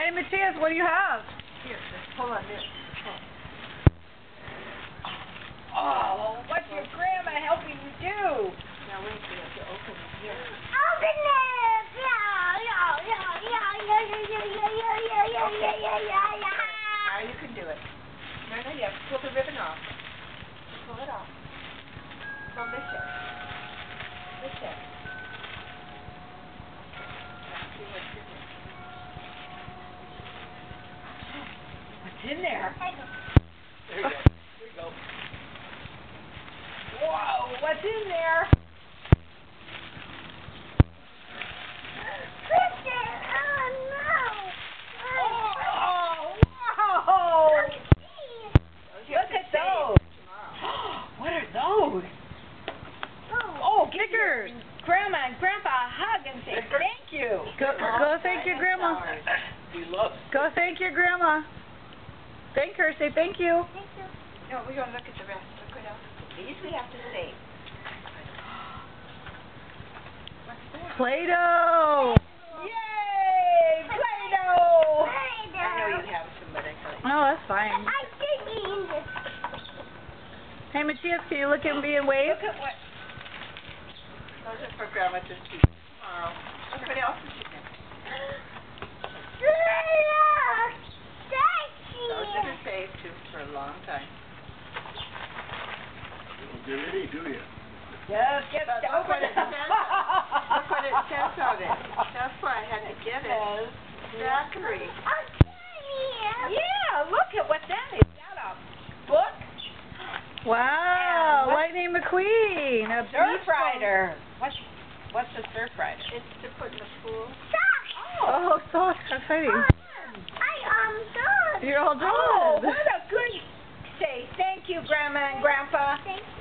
Hey, Matthias, what do you have? Here, hold on this. Oh, what's your grandma helping you do? Now wait, you have to open it here. Open it! Now you can do it. No, you have to pull the ribbon off. Pull it off. Pull this in. This in. Now see what's in there. What's in there? There you go. There you go. Whoa, what's in there? Oh, wow! Look at those. What are those? Oh, give your grandma and grandpa a hug and say thank you. Go thank your grandma. We love. Go thank your grandma. Thank her. Say thank you. No, we're going to look at the rest. Look what else. These we have to save. What's that? Play-Doh. Yay! Play-Doh! I know you have some, but I thought. Oh, that's fine. Hey, Matthias, can you look at me and wave? Look at what. Those are for Grandma to see tomorrow. Look what else is in there. Those are to save too for a long time. You don't get any, do you? Just get But look what it says. Look what it says on it. That's why I had to get it. Zachary. Yeah, look at what that is. Is that a book? Wow, And what- Lightning McQueen. A Surf beach rider. What's a surf rider? It's to put in the pool. Oh, so exciting. You're all done. Oh, what a good say. Thank you, Grandma and Grandpa. Thank you.